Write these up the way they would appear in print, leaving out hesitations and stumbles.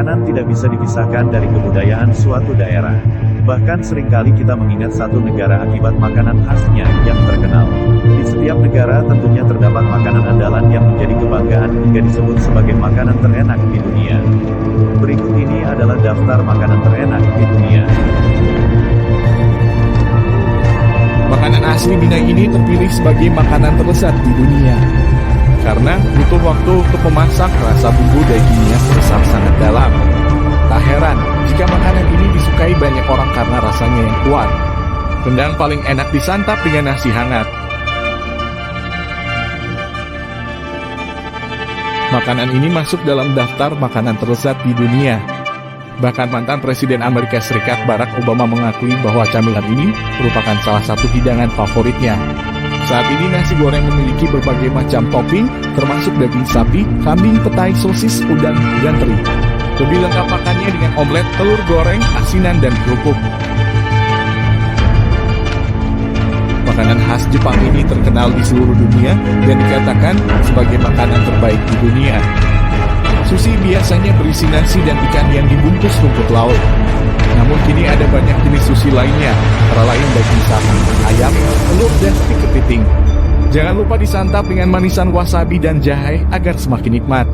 Makanan tidak bisa dipisahkan dari kebudayaan suatu daerah. Bahkan seringkali kita mengingat satu negara akibat makanan khasnya yang terkenal. Di setiap negara tentunya terdapat makanan andalan yang menjadi kebanggaan hingga disebut sebagai makanan terenak di dunia. Berikut ini adalah daftar makanan terenak di dunia. Makanan asli Minang ini terpilih sebagai makanan terlezat di dunia. Karena butuh waktu untuk memasak, rasa bumbu dagingnya meresap sangat dalam. Tak heran jika makanan ini disukai banyak orang karena rasanya yang kuat. Rendang paling enak disantap dengan nasi hangat. Makanan ini masuk dalam daftar makanan terlezat di dunia. Bahkan mantan Presiden Amerika Serikat Barack Obama mengakui bahwa camilan ini merupakan salah satu hidangan favoritnya. Saat ini nasi goreng memiliki berbagai macam topping, termasuk daging sapi, kambing, petai, sosis, udang, dan teri. Lebih lengkap makannya dengan omelet, telur goreng, asinan, dan kerupuk. Makanan khas Jepang ini terkenal di seluruh dunia dan dikatakan sebagai makanan terbaik di dunia. Sushi biasanya berisi nasi dan ikan yang dibungkus rumput laut. Namun kini ada banyak jenis sushi lainnya, antara lain daging sapi, ayam, telur, dan kepiting. Jangan lupa disantap dengan manisan wasabi dan jahe agar semakin nikmat.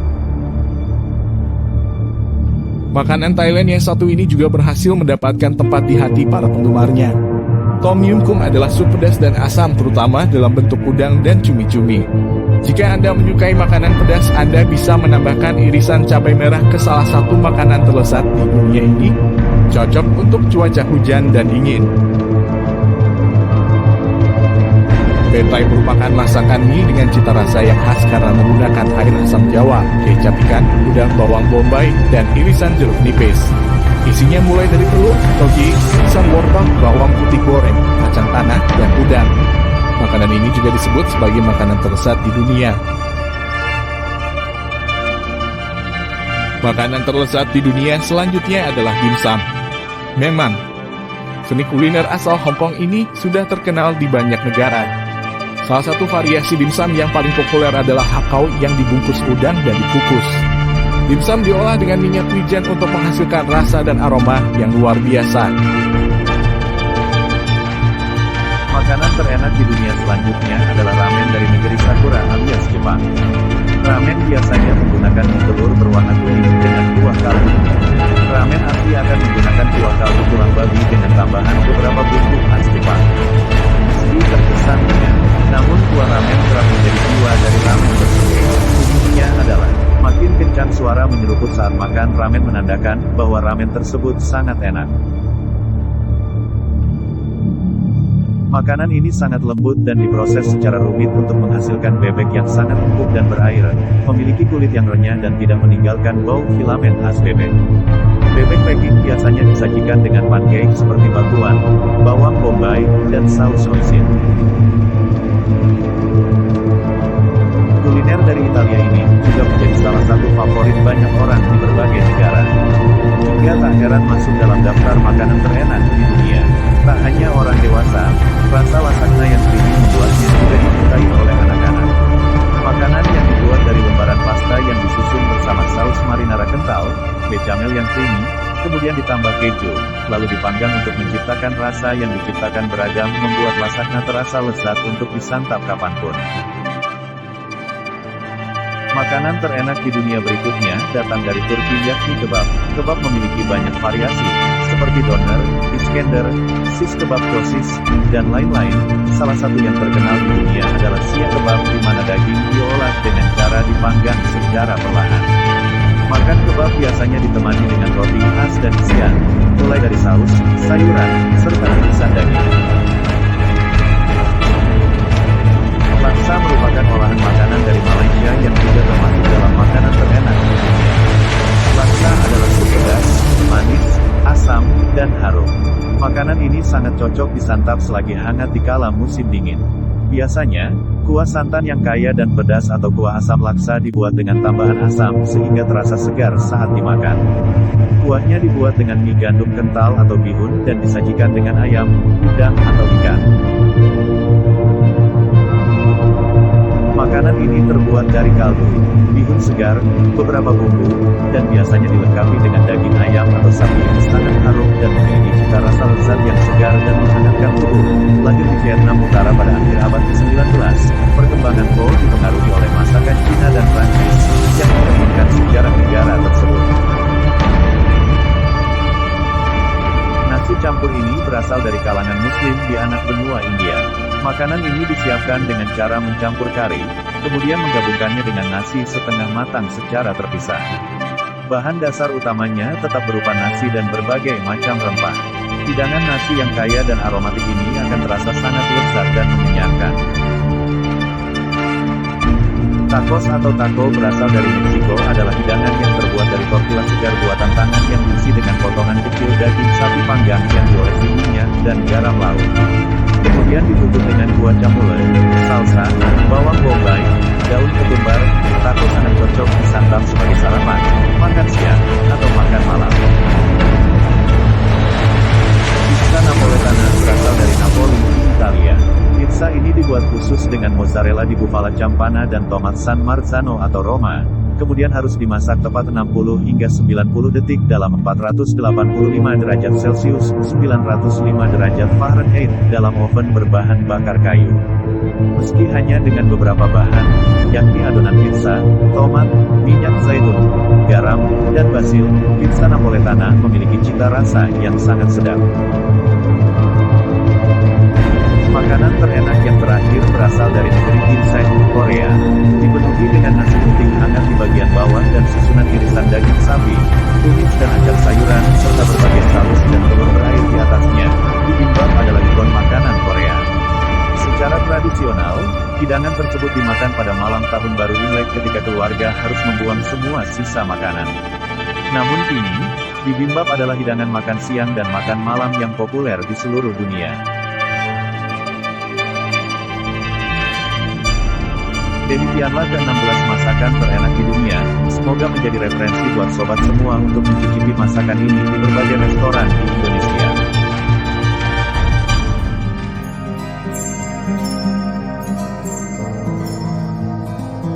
Makanan Thailand yang satu ini juga berhasil mendapatkan tempat di hati para penggemarnya. Tom Yum Kum adalah sup pedas dan asam, terutama dalam bentuk udang dan cumi-cumi. Jika Anda menyukai makanan pedas, Anda bisa menambahkan irisan cabai merah ke salah satu makanan terlezat di dunia ini. Cocok untuk cuaca hujan dan dingin. Petai merupakan masakan mie dengan cita rasa yang khas karena menggunakan air asam jawa, kecap ikan, udang, bawang bombay, dan irisan jeruk nipis. Isinya mulai dari telur, toge, pisang wortel, bawang putih goreng, kacang tanah, dan udang. Makanan ini juga disebut sebagai makanan terlezat di dunia. Makanan terlezat di dunia selanjutnya adalah dimsum. Memang, seni kuliner asal Hong Kong ini sudah terkenal di banyak negara. Salah satu variasi dimsum yang paling populer adalah hakau yang dibungkus udang dan dikukus. Dimsum diolah dengan minyak wijen untuk menghasilkan rasa dan aroma yang luar biasa. Makanan terenak di dunia selanjutnya adalah ramen dari negeri Sakura alias Jepang. Ramen biasanya menggunakan mie telur berwarna kuning dengan kuah kaldu. Ramen asli akan menggunakan kuah kaldu tulang babi dengan tambahan beberapa bumbu khas Jepang. Meski terkesan ringan, namun kuah ramen kerap menjadi jiwa dari ramen tersebut. Uniknya adalah, makin kencang suara menyeruput saat makan ramen menandakan bahwa ramen tersebut sangat enak. Makanan ini sangat lembut dan diproses secara rumit untuk menghasilkan bebek yang sangat empuk dan berair, memiliki kulit yang renyah dan tidak meninggalkan bau filamen khas bebek. Bebek packing biasanya disajikan dengan pancake seperti batuan, bawang bombay, dan saus hoisin. Kuliner dari Italia ini juga menjadi salah satu favorit banyak orang di berbagai negara. Hingga tak heran masuk dalam daftar makanan terenak di dunia. Tak hanya orang dewasa, rasa lasagna yang creamy membuatnya juga disukai oleh anak-anak. Makanan yang dibuat dari lembaran pasta yang disusun bersama saus marinara kental, bechamel yang creamy, kemudian ditambah keju, lalu dipanggang untuk menciptakan rasa yang diciptakan beragam membuat lasagna terasa lezat untuk disantap kapanpun. Makanan terenak di dunia berikutnya datang dari Turki yakni kebab. Kebab memiliki banyak variasi, seperti doner, iskender, sis kebab sosis, dan lain-lain. Salah satu yang terkenal di dunia adalah siak kebab di mana daging diolah dengan cara dipanggang secara perlahan. Makan kebab biasanya ditemani dengan roti khas dan isian, mulai dari saus, sayuran, serta irisan daging. Laksa merupakan olahan makanan dari Malaysia yang juga termasuk dalam makanan terenak di dunia. Laksa adalah sup pedas, manis, asam, dan harum. Makanan ini sangat cocok disantap selagi hangat di kala musim dingin. Biasanya, kuah santan yang kaya dan pedas atau kuah asam laksa dibuat dengan tambahan asam sehingga terasa segar saat dimakan. Kuahnya dibuat dengan mie gandum kental atau bihun dan disajikan dengan ayam, udang, atau ikan. Makanan ini terbuat terbuat dari kaldu, bihun segar, beberapa bumbu, dan biasanya dilengkapi dengan daging ayam atau sapi yang sangat harum dan memiliki cita rasa lezat yang segar dan menghangatkan tubuh. Lahir di Vietnam Utara pada akhir abad ke-19, perkembangan pho dipengaruhi oleh masakan Cina dan Prancis, yang mencerminkan sejarah negara tersebut. Nasi campur ini berasal dari kalangan Muslim di anak benua India. Makanan ini disiapkan dengan cara mencampur kari, kemudian menggabungkannya dengan nasi setengah matang secara terpisah. Bahan dasar utamanya tetap berupa nasi dan berbagai macam rempah. Hidangan nasi yang kaya dan aromatik ini akan terasa sangat lezat dan mengenyangkan. Tacos atau taco berasal dari Meksiko adalah hidangan yang terbuat dari tortilla segar buatan tangan yang diisi dengan potongan kecil daging sapi panggang yang diolesi minyak dan garam laut. Kemudian ditutup dengan guacamole, salsa, bawang bombay, daun ketumbar. Taco sangat cocok disantap sebagai sarapan, makan siang, atau makan malam. Pizza Napoletana berasal dari Napoli, Italia. Pizza ini dibuat khusus dengan mozzarella di Bufala Campana dan tomat San Marzano atau Roma, kemudian harus dimasak tepat 60 hingga 90 detik dalam 485 derajat Celcius, 905 derajat Fahrenheit, dalam oven berbahan bakar kayu. Meski hanya dengan beberapa bahan, yakni adonan pizza, tomat, minyak zaitun, garam, dan basil, pizza Napoletana memiliki cita rasa yang sangat sedap. Makanan terenak yang terakhir berasal dari negeri ginseng, Korea. Dipenuhi dengan nasi putih hangat di bagian bawah dan susunan irisan daging sapi, tumis dan acang sayuran, serta berbagai saus dan telur berair di atasnya. Bibimbap adalah ikon makanan Korea. Secara tradisional, hidangan tersebut dimakan pada malam tahun baru Imlek ketika keluarga harus membuang semua sisa makanan. Namun kini, bibimbap adalah hidangan makan siang dan makan malam yang populer di seluruh dunia. Demikianlah ke-16 masakan terenak di dunia. Semoga menjadi referensi buat sobat semua untuk mencicipi masakan ini di berbagai restoran